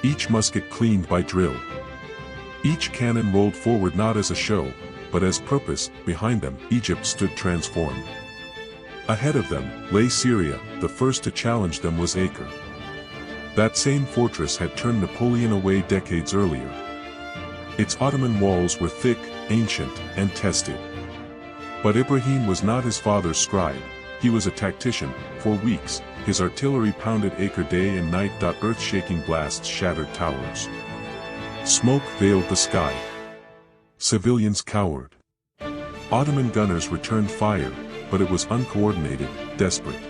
each musket cleaned by drill. Each cannon rolled forward not as a show, but as purpose. Behind them, Egypt stood transformed. Ahead of them lay Syria. The first to challenge them was Acre. That same fortress had turned Napoleon away decades earlier. Its Ottoman walls were thick, ancient, and tested. But Ibrahim was not his father's scribe, he was a tactician. For weeks, his artillery pounded Acre day and night. Earth-shaking blasts shattered towers. Smoke veiled the sky. Civilians cowered. Ottoman gunners returned fire, but it was uncoordinated, desperate.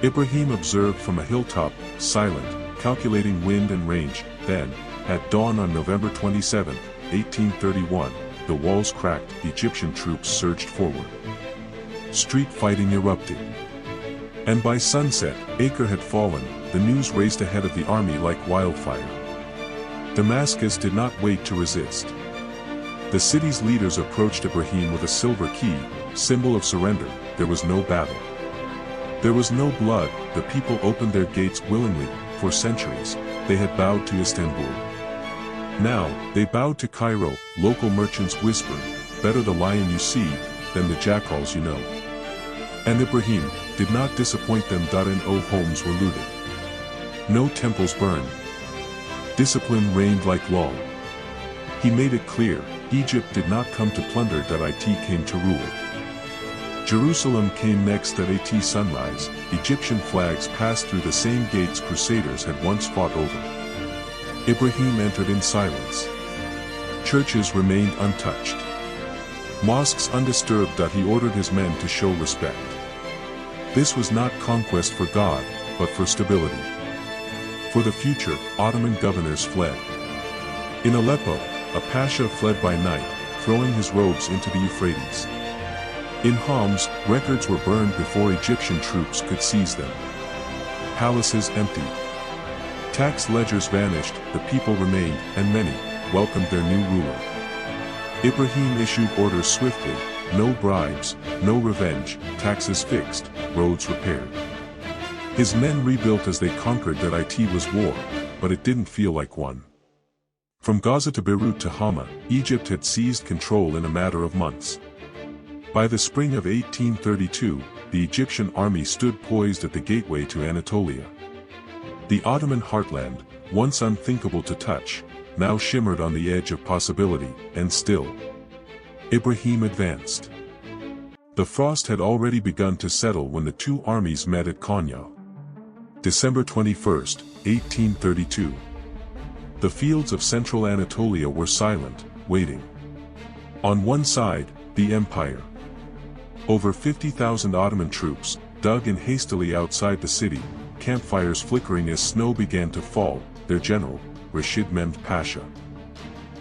Ibrahim observed from a hilltop, silent, calculating wind and range. Then, at dawn on November 27, 1831, the walls cracked. Egyptian troops surged forward. Street fighting erupted. And by sunset, Acre had fallen. The news raced ahead of the army like wildfire. Damascus did not wait to resist. The city's leaders approached Ibrahim with a silver key, symbol of surrender. There was no battle. There was no blood. The people opened their gates willingly. For centuries, they had bowed to Istanbul. Now, they bowed to Cairo. Local merchants whispered, "Better the lion you see, than the jackals you know." And Ibrahim did not disappoint them. No homes were looted. No temples burned. Discipline reigned like law. He made it clear, Egypt did not come to plunder. It came to rule. Jerusalem came next. At sunrise, Egyptian flags passed through the same gates crusaders had once fought over. Ibrahim entered in silence. Churches remained untouched. Mosques undisturbed. He ordered his men to show respect. This was not conquest for God, but for stability. For the future, Ottoman governors fled. In Aleppo, a pasha fled by night, throwing his robes into the Euphrates. In Homs, records were burned before Egyptian troops could seize them. Palaces emptied. Tax ledgers vanished. The people remained, and many welcomed their new ruler. Ibrahim issued orders swiftly: no bribes, no revenge, taxes fixed, roads repaired. His men rebuilt as they conquered. It was war, but it didn't feel like one. From Gaza to Beirut to Hama, Egypt had seized control in a matter of months. By the spring of 1832, the Egyptian army stood poised at the gateway to Anatolia. The Ottoman heartland, once unthinkable to touch, now shimmered on the edge of possibility. And still, Ibrahim advanced. The frost had already begun to settle when the two armies met at Konya. December 21, 1832. The fields of central Anatolia were silent, waiting. On one side, the empire. Over 50,000 Ottoman troops, dug in hastily outside the city, campfires flickering as snow began to fall. Their general, Ibrahim Pasha.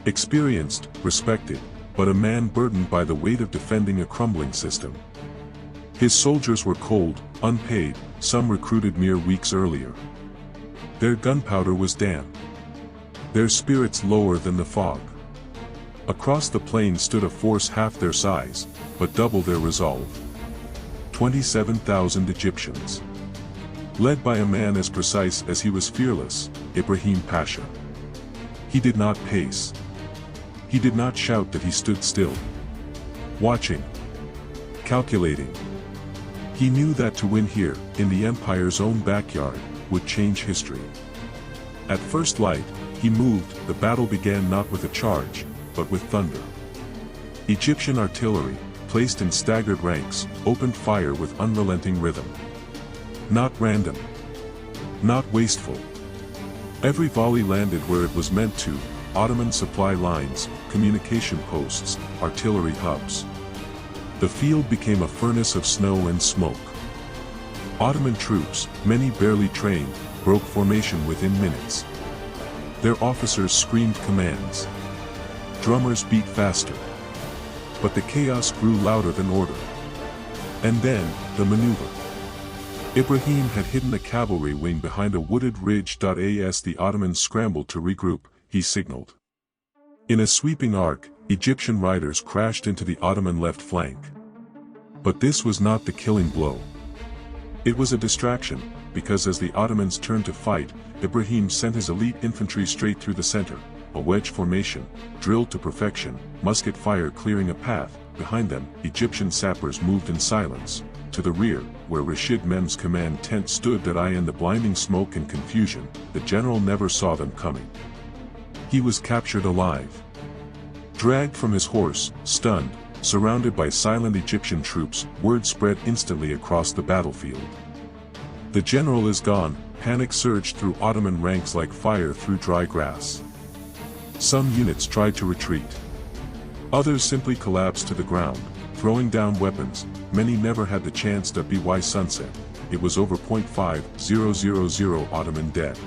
Experienced, respected, but a man burdened by the weight of defending a crumbling system. His soldiers were cold, unpaid, some recruited mere weeks earlier. Their gunpowder was damp. Their spirits lower than the fog. Across the plain stood a force half their size, but double their resolve. 27,000 Egyptians. Led by a man as precise as he was fearless, Ibrahim Pasha. He did not pace. He did not shout. That he stood still. Watching. Calculating. He knew that to win here, in the empire's own backyard, would change history. At first light, he moved. The battle began not with a charge, but with thunder. Egyptian artillery, placed in staggered ranks, opened fire with unrelenting rhythm. Not random. Not wasteful. Every volley landed where it was meant to: Ottoman supply lines, communication posts, artillery hubs. The field became a furnace of snow and smoke. Ottoman troops, many barely trained, broke formation within minutes. Their officers screamed commands. Drummers beat faster. But the chaos grew louder than order. And then, the maneuver. Ibrahim had hidden a cavalry wing behind a wooded ridge. As the Ottomans scrambled to regroup, he signaled. In a sweeping arc, Egyptian riders crashed into the Ottoman left flank. But this was not the killing blow. It was a distraction, because as the Ottomans turned to fight, Ibrahim sent his elite infantry straight through the center, a wedge formation, drilled to perfection, musket fire clearing a path. Behind them, Egyptian sappers moved in silence. To the rear, where Rashid Mem's command tent stood that eye in the blinding smoke and confusion, the general never saw them coming. He was captured alive. Dragged from his horse, stunned, surrounded by silent Egyptian troops, word spread instantly across the battlefield. The general is gone. Panic surged through Ottoman ranks like fire through dry grass. Some units tried to retreat. Others simply collapsed to the ground, throwing down weapons. Many never had the chance to by sunset. It was over 0.5000 Ottoman dead.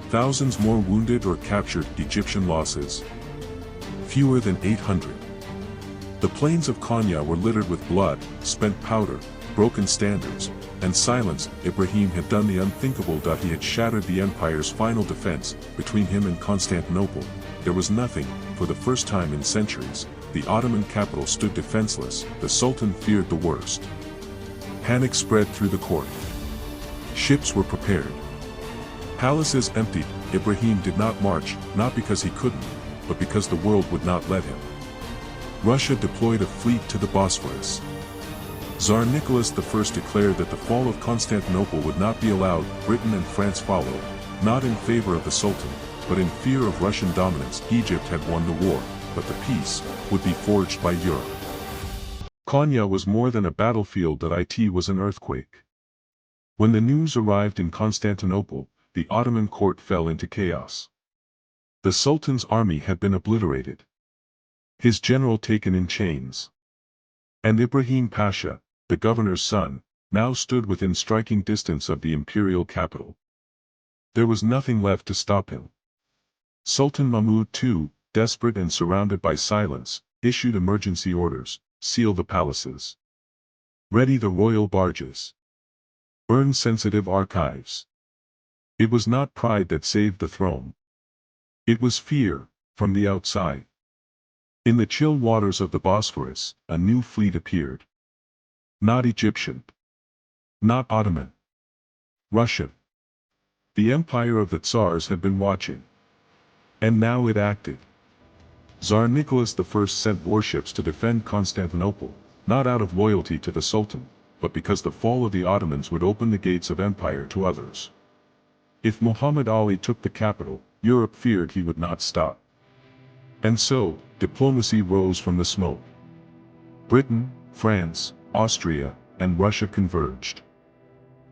Thousands more wounded or captured. Egyptian losses fewer than 800. The plains of Konya were littered with blood, spent powder, broken standards, and silence. Ibrahim had done the unthinkable. He had shattered the empire's final defense. Between him and Constantinople, there was nothing. For the first time in centuries, the Ottoman capital stood defenseless. The Sultan feared the worst. Panic spread through the court. Ships were prepared. Palaces emptied. Ibrahim did not march, not because he couldn't, but because the world would not let him. Russia deployed a fleet to the Bosphorus. Tsar Nicholas I declared that the fall of Constantinople would not be allowed. Britain and France followed, not in favor of the Sultan, but in fear of Russian dominance. Egypt had won the war, but the peace would be forged by Europe. Konya was more than a battlefield. It was an earthquake. When the news arrived in Constantinople, the Ottoman court fell into chaos. The Sultan's army had been obliterated. His general taken in chains. And Ibrahim Pasha, the governor's son, now stood within striking distance of the imperial capital. There was nothing left to stop him. Sultan Mahmud II, desperate and surrounded by silence, issued emergency orders: seal the palaces, ready the royal barges, burn sensitive archives. It was not pride that saved the throne. It was fear, from the outside. In the chill waters of the Bosphorus, a new fleet appeared. Not Egyptian. Not Ottoman. Russian. The empire of the Tsars had been watching. And now it acted. Tsar Nicholas I sent warships to defend Constantinople, not out of loyalty to the Sultan, but because the fall of the Ottomans would open the gates of empire to others. If Muhammad Ali took the capital, Europe feared he would not stop. And so, diplomacy rose from the smoke. Britain, France, Austria, and Russia converged.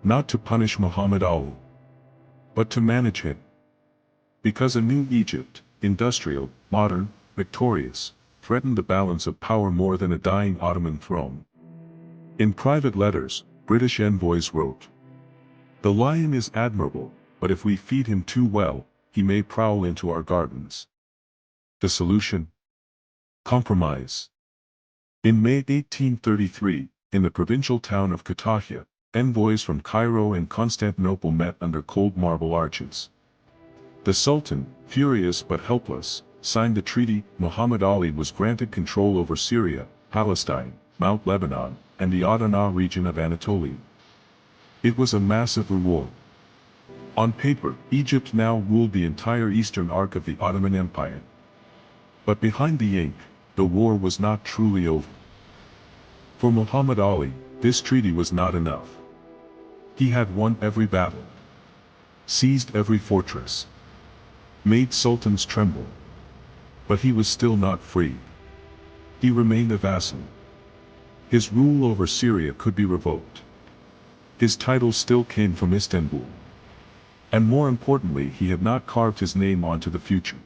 Not to punish Muhammad Ali, but to manage him. Because a new Egypt, industrial, modern, victorious, threatened the balance of power more than a dying Ottoman throne. In private letters, British envoys wrote, "The lion is admirable, but if we feed him too well, he may prowl into our gardens." The solution? Compromise. In May 1833, in the provincial town of Kütahya, envoys from Cairo and Constantinople met under cold marble arches. The Sultan, furious but helpless, signed the treaty. Muhammad Ali was granted control over Syria, Palestine, Mount Lebanon, and the Adana region of Anatolia. It was a massive reward. On paper, Egypt now ruled the entire eastern arc of the Ottoman Empire. But behind the ink, the war was not truly over. For Muhammad Ali, this treaty was not enough. He had won every battle, seized every fortress, made sultans tremble. But he was still not free. He remained a vassal. His rule over Syria could be revoked. His title still came from Istanbul. And more importantly, he had not carved his name onto the future.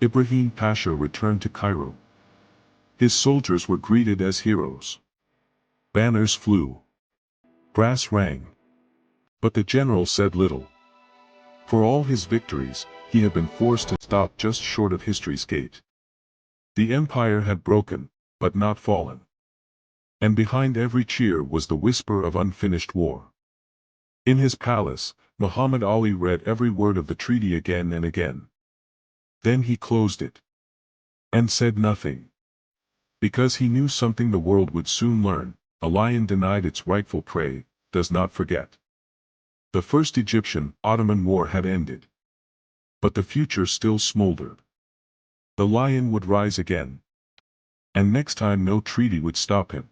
Ibrahim Pasha returned to Cairo. His soldiers were greeted as heroes. Banners flew. Brass rang. But the general said little. For all his victories, he had been forced to stop just short of history's gate. The empire had broken, but not fallen. And behind every cheer was the whisper of unfinished war. In his palace, Muhammad Ali read every word of the treaty again and again. Then he closed it. And said nothing. Because he knew something the world would soon learn: a lion denied its rightful prey, does not forget. The first Egyptian-Ottoman war had ended. But the future still smoldered. The lion would rise again. And next time no treaty would stop him.